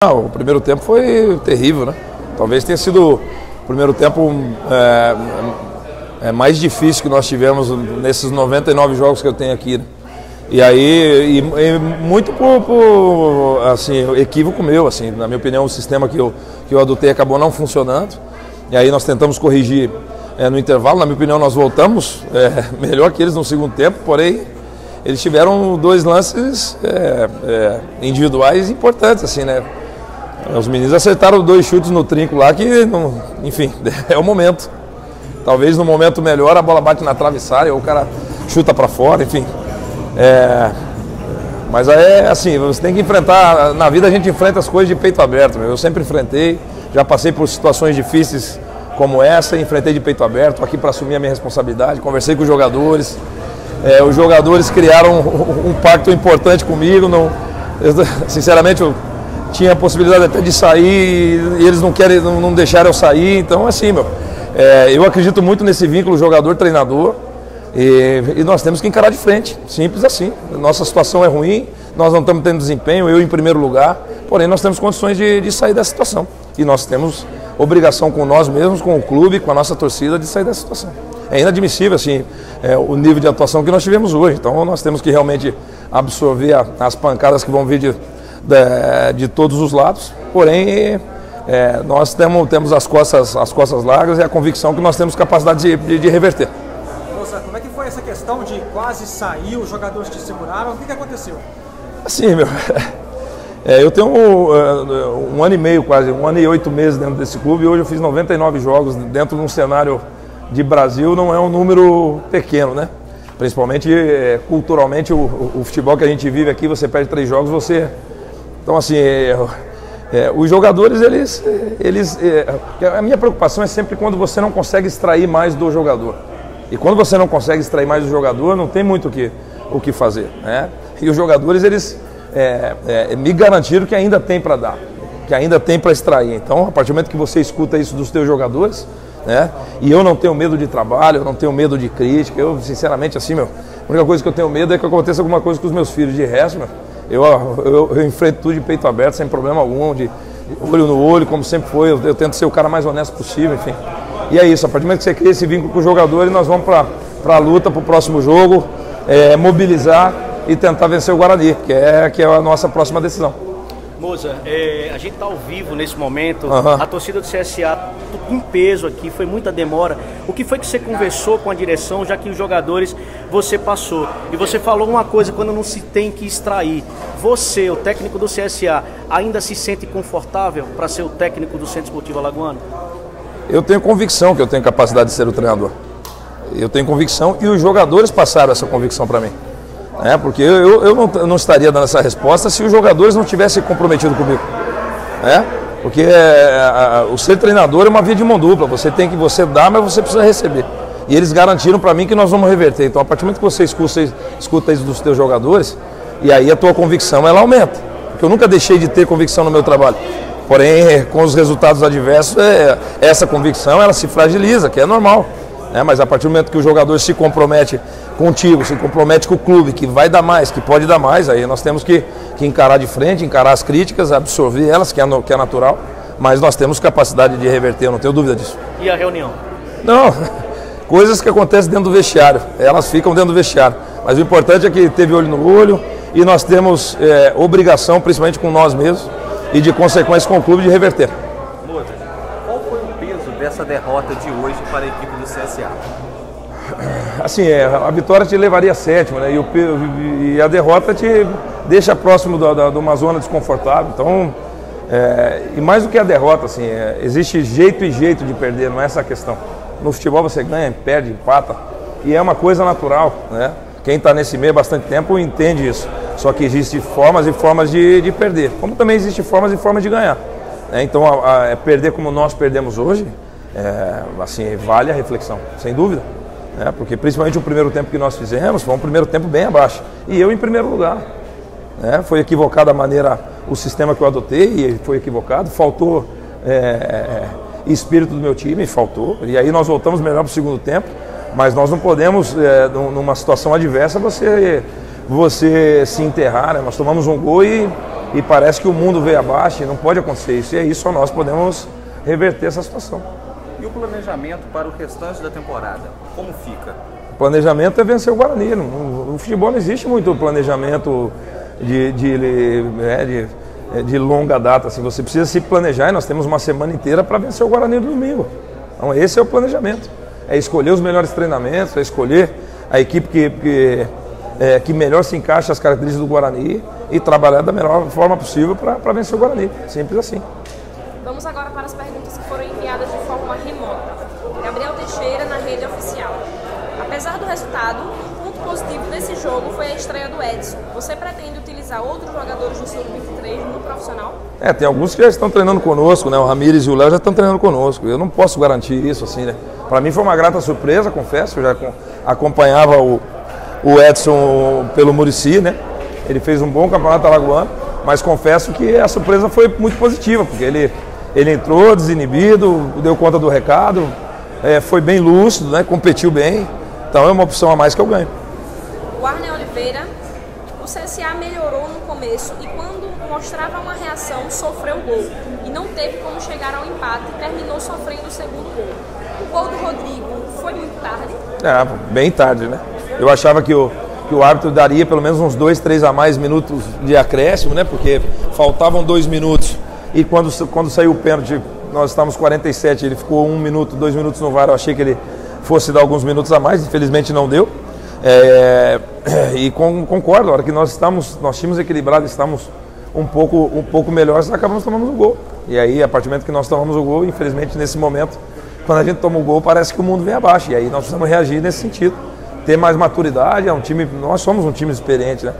O primeiro tempo foi terrível, né? Talvez tenha sido o primeiro tempo mais difícil que nós tivemos nesses 99 jogos que eu tenho aqui, né? E aí, muito por assim, equívoco meu, assim, na minha opinião, o sistema que eu adotei acabou não funcionando. E aí nós tentamos corrigir no intervalo. Na minha opinião, nós voltamos melhor que eles no segundo tempo, porém eles tiveram dois lances individuais importantes, assim, né? Os meninos acertaram dois chutes no trinco lá que, enfim, é o momento. Talvez no momento melhor a bola bate na travessária ou o cara chuta para fora, enfim. Mas assim, você tem que enfrentar, na vida a gente enfrenta as coisas de peito aberto. Eu sempre enfrentei, já passei por situações difíceis como essa, enfrentei de peito aberto, estou aqui para assumir a minha responsabilidade, conversei com os jogadores. Os jogadores criaram um pacto importante comigo, sinceramente eu tinha a possibilidade até de sair e eles não deixaram eu sair. Então, assim, eu acredito muito nesse vínculo jogador-treinador e nós temos que encarar de frente, simples assim. Nossa situação é ruim, nós não estamos tendo desempenho, eu em primeiro lugar, porém nós temos condições de sair dessa situação. E nós temos obrigação com nós mesmos, com o clube, com a nossa torcida de sair dessa situação. É inadmissível, assim, o nível de atuação que nós tivemos hoje. Então nós temos que realmente absorver as pancadas que vão vir de todos os lados, porém nós temos as costas largas e a convicção que nós temos capacidade de reverter. Moça, como é que foi essa questão de quase sair, os jogadores te seguraram? O que aconteceu? Assim, eu tenho um ano e meio quase, 1 ano e 8 meses dentro desse clube e hoje eu fiz 99 jogos dentro de um cenário de Brasil, não é um número pequeno, né? Principalmente culturalmente o futebol que a gente vive aqui, você perde 3 jogos, Então, assim, os jogadores, a minha preocupação é sempre quando você não consegue extrair mais do jogador. E quando você não consegue extrair mais do jogador, não tem muito o que fazer, né? E os jogadores, eles me garantiram que ainda tem para dar, que ainda tem para extrair. Então, a partir do momento que você escuta isso dos teus jogadores, né? E eu não tenho medo de trabalho, eu não tenho medo de crítica, eu, sinceramente, assim, a única coisa que eu tenho medo é que aconteça alguma coisa com os meus filhos. De resto, eu enfrento tudo de peito aberto, sem problema algum, de olho no olho, como sempre foi. Eu tento ser o cara mais honesto possível, enfim. E é isso, a partir do momento que você cria esse vínculo com o jogador, nós vamos para a luta, para o próximo jogo, mobilizar e tentar vencer o Guarani, que é a nossa próxima decisão. Moça, a gente está ao vivo nesse momento, a torcida do CSA em peso aqui, foi muita demora. O que foi que você conversou com a direção, já que os jogadores você passou? E você falou uma coisa, quando não se tem que extrair. Você, o técnico do CSA, ainda se sente confortável para ser o técnico do Centro Esportivo Alagoano? Eu tenho convicção que eu tenho capacidade de ser o treinador. Eu tenho convicção e os jogadores passaram essa convicção para mim. Porque eu não estaria dando essa resposta se os jogadores não tivessem comprometido comigo. Porque o ser treinador é uma via de mão dupla, você dá, mas você precisa receber. E eles garantiram para mim que nós vamos reverter. Então, a partir do momento que você escuta isso dos teus jogadores, e aí a tua convicção ela aumenta. Porque eu nunca deixei de ter convicção no meu trabalho. Porém, com os resultados adversos, essa convicção ela se fragiliza, que é normal. Mas a partir do momento que o jogador se compromete contigo, se compromete com o clube, que vai dar mais, que pode dar mais, aí nós temos que encarar de frente, encarar as críticas, absorver elas, que é natural, mas nós temos capacidade de reverter, eu não tenho dúvida disso. E a reunião? Não, coisas que acontecem dentro do vestiário, elas ficam dentro do vestiário, mas o importante é que teve olho no olho e nós temos obrigação, principalmente com nós mesmos, e de consequência com o clube, de reverter. Qual foi o peso dessa derrota de hoje para a equipe do CSA? Assim, a vitória te levaria a 7ª, né? E a derrota te deixa próximo de uma zona desconfortável. Então, e mais do que a derrota, assim, existe jeito e jeito de perder, não é essa a questão. No futebol você ganha, perde, empata, e é uma coisa natural, né? Quem está nesse meio há bastante tempo entende isso. Só que existem formas e formas de perder, como também existem formas e formas de ganhar. Então, perder como nós perdemos hoje, assim, vale a reflexão, sem dúvida. Porque principalmente o primeiro tempo que nós fizemos foi um primeiro tempo bem abaixo. E eu em primeiro lugar. Foi equivocada a maneira, o sistema que eu adotei, e foi equivocado. Faltou espírito do meu time, faltou. E aí nós voltamos melhor para o segundo tempo. Mas nós não podemos, numa situação adversa, você se enterrar. Nós tomamos um gol e e parece que o mundo veio abaixo e não pode acontecer isso. E aí só nós podemos reverter essa situação. E o planejamento para o restante da temporada, como fica? O planejamento é vencer o Guarani. No futebol não existe muito planejamento de longa data. Assim, você precisa se planejar e nós temos uma semana inteira para vencer o Guarani no domingo. Então esse é o planejamento. É escolher os melhores treinamentos, é escolher a equipe que melhor se encaixa às características do Guarani e trabalhar da melhor forma possível para vencer o Guarani. Simples assim. Vamos agora para as perguntas que foram enviadas de forma remota. Gabriel Teixeira, na rede oficial. Apesar do resultado, um ponto positivo desse jogo foi a estreia do Edson. Você pretende utilizar outros jogadores do Sub-23 no profissional? Tem alguns que já estão treinando conosco, né? O Ramires e o Léo já estão treinando conosco. Eu não posso garantir isso, assim, né? Para mim foi uma grata surpresa, confesso. Eu já acompanhava o Edson pelo Muricy, né? Ele fez um bom campeonato alagoano, mas confesso que a surpresa foi muito positiva, porque ele entrou desinibido, deu conta do recado, foi bem lúcido, né? Competiu bem. Então é uma opção a mais que eu ganho. O Arne Oliveira, o CSA melhorou no começo e quando mostrava uma reação, sofreu o gol. E não teve como chegar ao empate e terminou sofrendo o segundo gol. O gol do Rodrigo foi muito tarde? Bem tarde, né? Eu achava que o árbitro daria pelo menos uns 2, 3 a mais minutos de acréscimo, né? Porque faltavam 2 minutos e quando saiu o pênalti, nós estávamos 47, ele ficou 1 minuto, 2 minutos no VAR, eu achei que ele fosse dar alguns minutos a mais, infelizmente não deu. E concordo, a hora que nós tínhamos equilibrado, estamos um pouco melhores, acabamos tomando o gol. E aí, a partir do momento que nós tomamos o gol, infelizmente nesse momento, quando a gente toma o gol, parece que o mundo vem abaixo. E aí nós precisamos reagir nesse sentido. Ter mais maturidade, nós somos um time experiente, né?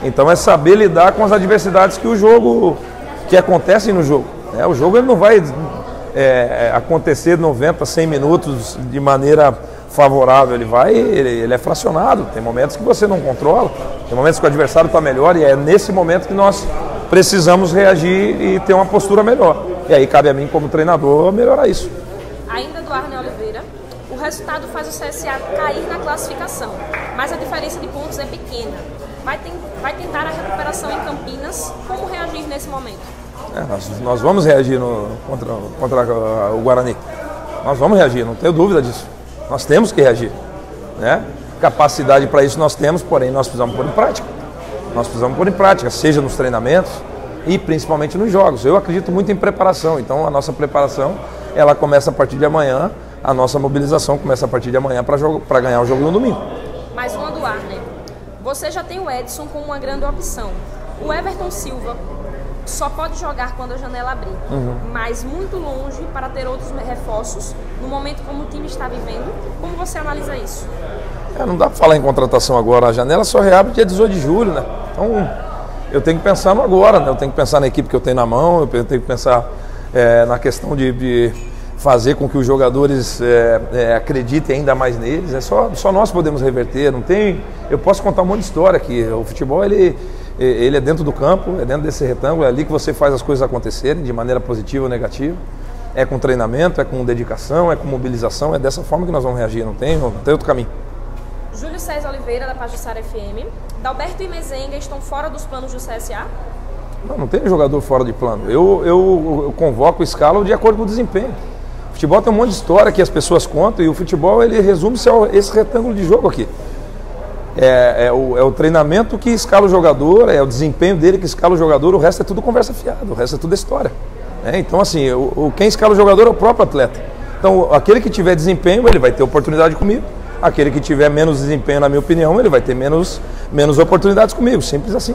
Então é saber lidar com as adversidades que acontecem no jogo. Né? O jogo ele não vai acontecer 90, 100 minutos de maneira favorável, ele é fracionado. Tem momentos que você não controla, tem momentos que o adversário está melhor e é nesse momento que nós precisamos reagir e ter uma postura melhor. E aí cabe a mim como treinador melhorar isso. Ainda do Arne Oliveira, o resultado faz o CSA cair na classificação, mas a diferença de pontos é pequena. Vai tentar a recuperação em Campinas. Como reagir nesse momento? Nós vamos reagir contra o Guarani. Nós vamos reagir, não tenho dúvida disso. Nós temos que reagir. Né? Capacidade para isso nós temos, porém nós precisamos pôr em prática. Nós precisamos pôr em prática, seja nos treinamentos e principalmente nos jogos. Eu acredito muito em preparação, então a nossa preparação ela começa a partir de amanhã, a nossa mobilização começa a partir de amanhã para ganhar o jogo no domingo. Mais uma do Arne. Você já tem o Edson como uma grande opção. O Everton Silva só pode jogar quando a janela abrir, mas muito longe para ter outros reforços no momento como o time está vivendo. Como você analisa isso? Não dá para falar em contratação agora, a janela só reabre dia 18 de julho, né? Então eu tenho que pensar no agora, né? Eu tenho que pensar na equipe que eu tenho na mão, eu tenho que pensar na questão de fazer com que os jogadores acreditem ainda mais neles. Só nós podemos reverter, não tem... Eu posso contar um monte de história aqui, o futebol ele é dentro do campo, é dentro desse retângulo, é ali que você faz as coisas acontecerem de maneira positiva ou negativa. É com treinamento, é com dedicação, é com mobilização, é dessa forma que nós vamos reagir, não tem outro caminho. Júlio César Oliveira, da Pajuçara FM. Dalberto e Mezenga estão fora dos planos do CSA? Não tem jogador fora de plano. Eu convoco, escalo de acordo com o desempenho. O futebol tem um monte de história que as pessoas contam e o futebol ele resume-se a esse retângulo de jogo aqui. É o treinamento que escala o jogador, é o desempenho dele que escala o jogador, o resto é tudo conversa fiada, o resto é tudo história. Então assim, quem escala o jogador é o próprio atleta. Então aquele que tiver desempenho, ele vai ter oportunidade comigo. Aquele que tiver menos desempenho, na minha opinião, ele vai ter menos oportunidades comigo, simples assim.